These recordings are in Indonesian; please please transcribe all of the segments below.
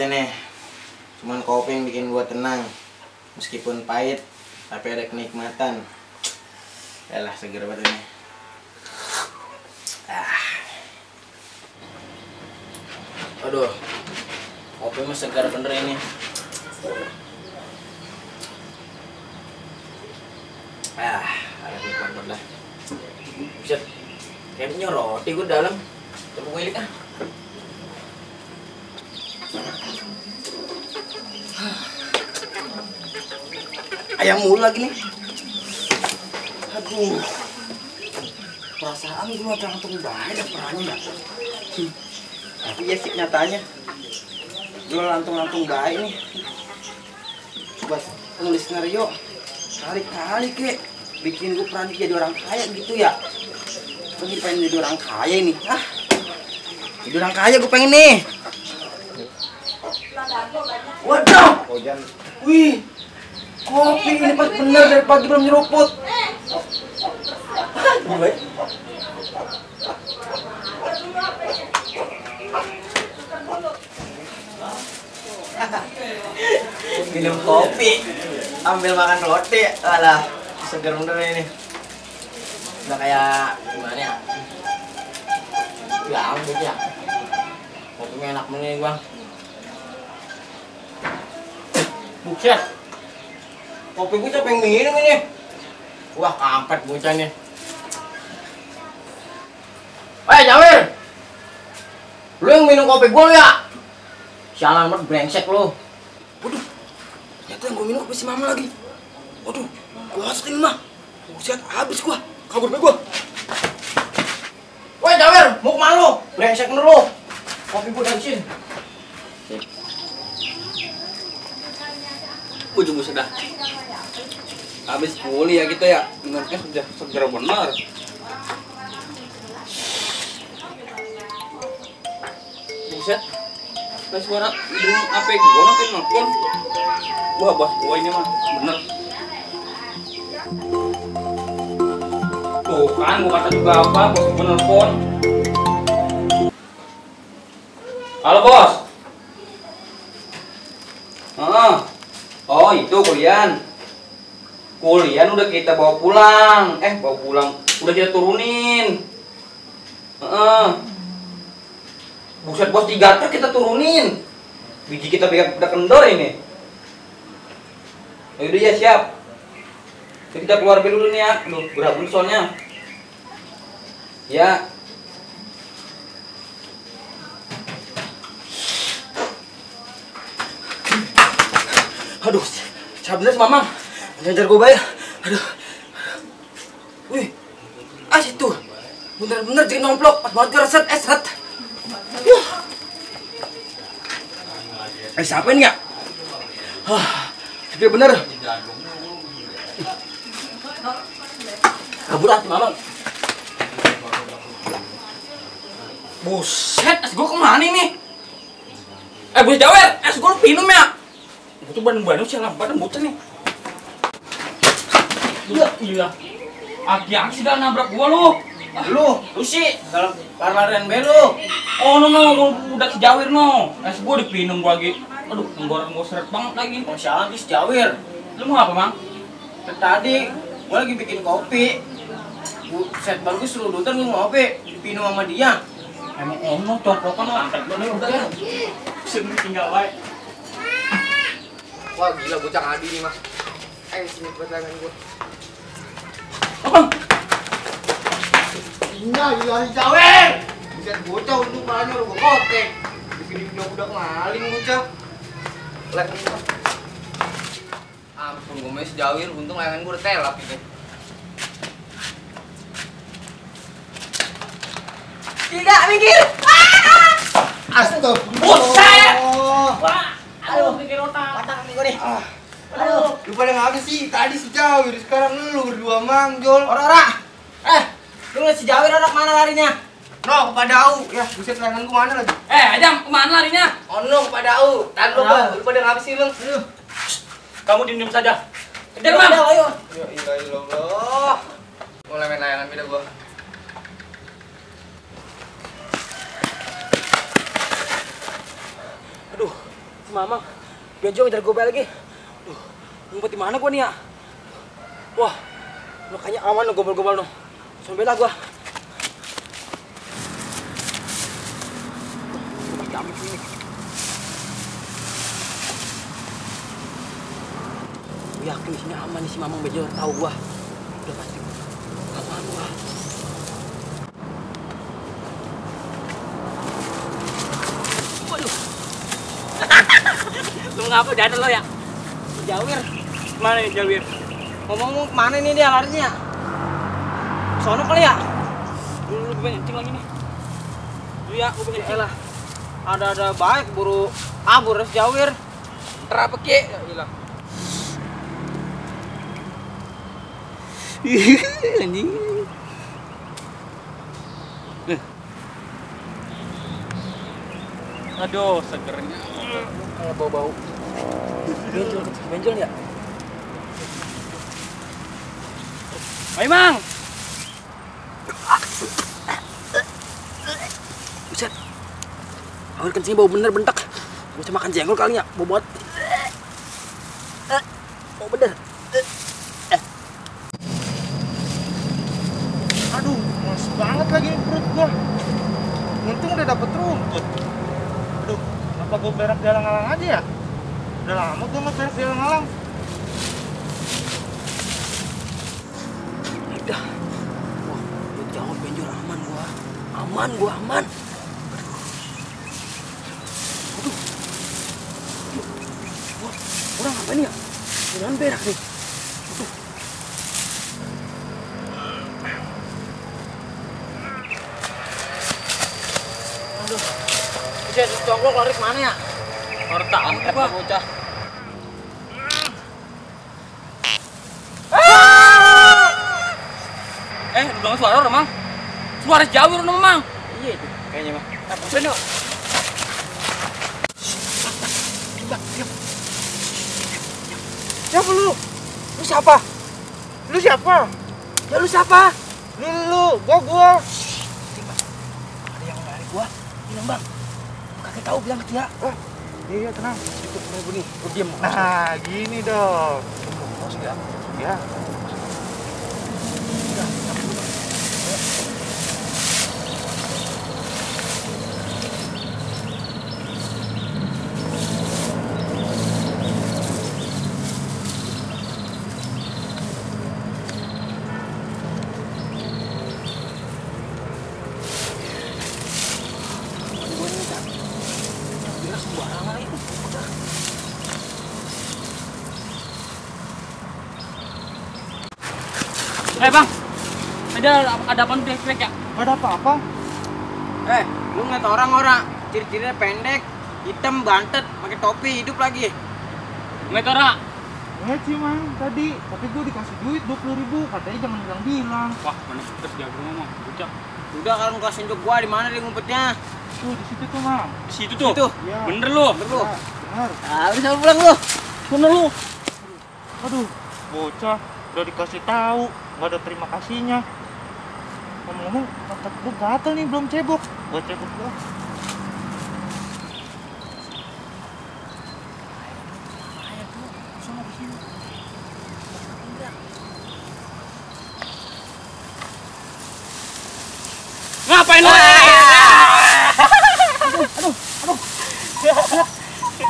nih. Cuman kopi yang bikin gua tenang. Meskipun pahit, tapi ada kenikmatan. Yalah, seger banget ini. Aduh, kopi mah segar bener ini. Ada nikmat lah. Buset, kayak punya roti gue dalam. Coba gue lihat ayam mulu lagi nih. Aduh, perasaan gue terang-terang banget perannya ya. Tapi ya sih nyatanya gue lantung-lantung baik nih buat nulis skenario. Kali-kali kek bikin gue peran jadi orang kaya gitu ya. Gue pengen jadi orang kaya ini. Jadi orang kaya gue pengen nih. Waduh, wih, kopi ini pas bener dari pagi belum nyeruput. Gila. Minum kopi, ambil makan roti, alah seger bener ini. Udah kayak gimana ya? Ya ampun ya. Kopinya enak banget bang. Buset, kopi gue siapa yang minum ini? Wah kampret bocah nih. Jawir, lu yang minum kopi gue ya? Sialan banget brengsek lu. Waduh, ternyata yang gue minum kopi si Mama lagi. Waduh, gue harus ini mah. Buset, habis gue. Kabur be gue. Woi Jawir, mau kemana lu? Brengsek bener lu. Kopi gue dari sini. Ujung buset dah. Habis kuliah kita ya, minumnya sudah segar benar. Buset, pas suara dari apa gua nanti nelfon. Wah bos gua ini mah bener. Tuh kan gua kata juga apa, bos gua nelfon. Halo bos. Oh itu kuliah. Kuliah udah kita bawa pulang. Bawa pulang. Udah kita turunin. Buset bos, 3 truk kita turunin. Biji kita udah kendor ini. Yaudah ya siap. Kita keluar dulu nih ya. Aduh, berat dulu soalnya. Ya. Aduh, siapa bener Mamang? Ngejar gue bayar. Aduh. Wih. Situ. Bener-bener jadi nomplok. Pas banget gue reset. Seret. Siapa ini ya? Tapi bener. Kabur Mamang. Buset, es gue kemana nih? Buset Jawir, es gue lu minum ya? Itu badan sialan, badan bocah nih. Iya. Aki-aki dah nabrak gua lu. Lu sih dalam lari-larian be lu. Oh no, udah si Jawir no. Es gua dipinum gua lagi. Aduh, tenggorokan gua seret banget lagi. Sialan si Jawir. Lu mau apa, Mang? Tadi gua lagi bikin kopi. Set bagus lu dutan gua ngopi, dipinum sama dia. Emang ono coklokan lo angkat lu udah. Sini tinggal wae. Wah gila bocah ngadi nih mah. Sini buat tangan gua. Abang. Gila si Jawir. Buset bocah untung palanya lu gua kotek. Bikin budak maling bocah. Lek. Ampun gua mes Jawir, untung layangan gua udah telap gitu. Tidak mikir. Astagfirullah. Buset. Wah. Aduh, mikir otak. Otak nih gua nih. Aduh, lu pada ngapa sih? Tadi si Jawir, sekarang lu berdua mangjol. Ora. Lu lihat si Jawir orang mana larinya? No, kepada Au. Ya, buset layangan gua mana lagi? Ajam, kemana larinya? Ono kepada Au. Tahan lu pada ngapa sih lu? Kamu diem saja. Kejar Bang. Ayo. Ya ilah. Mulai main layangan beda gua. Mamang. Benjo ngejar gue lagi. Duh, ngumpet di mana gua nih ya? Wah, lu kayaknya aman lo gombal-gombal dong. Sampai lah gua. Pasti aman sini. Gue yakin di sini aman nih si Mamang Benjo tahu gua. Udah pasti aman gua. Waduh. Lu ngapa jalan lo ya? Jawir. Mana nih Jawir? Ngomong mana nih dia larinya? Sono kali ya? Lu pengen kencing lagi nih. Iya, gue pengen kencing. Elah. Ada baik buru kabur res Jawir. Terapa ke? Ya hilang. Anjing. Aduh, segernya. Kayak bau-bau. Benjol ya? Ayo, Mang. Buset. Awal kencing bau bener bentak. Gue cuma makan jengkol kali ya, bau banget. Bau bener. Aduh, males banget lagi perut gua. Untung udah dapet rumput. Aduh, kenapa gua berak di alang-alang aja ya? Udah lama gua nggak berak di alang-alang. Udah. Wah, lu jawab benjol aman gua. Aman gua, aman. Aduh. Wah, orang ngapain ya? Jangan berak nih. Aduh. Aduh. Jadi congklok lari kemana ya? Horta amat gua. Bocah. Lu bilang suara orang, Mang. Suara Jawir orang, Mang. Iya itu kayaknya mah. Apa yuk? Siapa lu? Lu siapa? Lu siapa? Ya lu siapa? Gua. Ada yang lari gua. Bilang, Bang. Kakek tahu bilang ke dia. Iya, tenang. Itu kenapa nih? Lu diam. Nah, gini dong. Masuk ya. Ya. Bang. Ada apa nih trek ya? Ada apa-apa? Lu ngeliat orang ciri-cirinya pendek, hitam, bantet, pakai topi, hidup lagi. Metora. Sih, Mang, tadi. Tapi gua dikasih duit 20.000, katanya jangan bilang-bilang. Wah, mana kita dia ngomong, bocah. Udah kalau lu kasih unjuk gua di mana dia ngumpetnya? Tuh, di situ tuh, Mang. Di situ tuh. Itu. Iya. Bener lu. Bener lu. Ya, benar. Ah, bisa pulang lu. Bener lu. Aduh, bocah udah dikasih tahu, nggak ada terima kasihnya. Ngomong-ngomong, otak gua gatel nih, belum cebok. Gua cebok gua. Ngapain lu?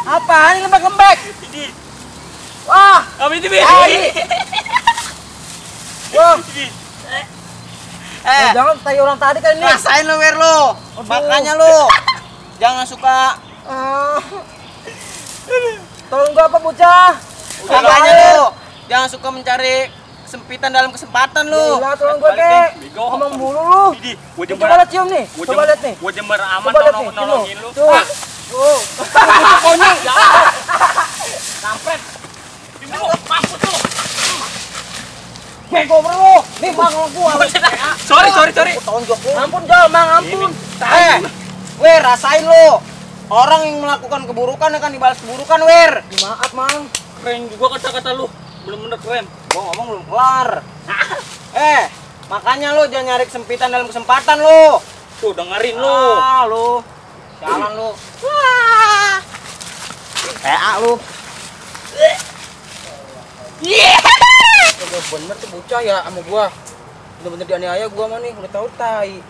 Apaan ini lembek-lembek? Wah, Apa itu, Bi? wah. Jangan tanya orang tadi kan ini. Rasain lu, Wir lu. Makanya lu jangan suka Tolong gua apa, bocah? makanya lu jangan suka mencari kesempitan dalam kesempatan lu. Gila, tolong gua, Kek. Ngomong mulu lu. Gua Coba lihat cium nih. Coba lihat nih. Gua jember aman Coba lihat nih. nolongin lu. Tuh. Tuh. Pokoknya. Kampret. Mampus lu. Bego lu. Nih bang gua. Sorry. Tonjok lu. Ampun, Jal, Mang, ampun. Wir, rasain lu. Orang yang melakukan keburukan akan dibalas keburukan, Wir. Maaf, Mang. Keren juga kata-kata lu. Bener-bener keren. Gua ngomong belum kelar. Makanya lu jangan nyari kesempitan dalam kesempatan lu. Tuh dengerin lu. Lu. Jalan lu. Wah. PA lu. Udah bener tuh bocah ya sama gua. Bener-bener dianiaya gua mah nih, udah tahu tai.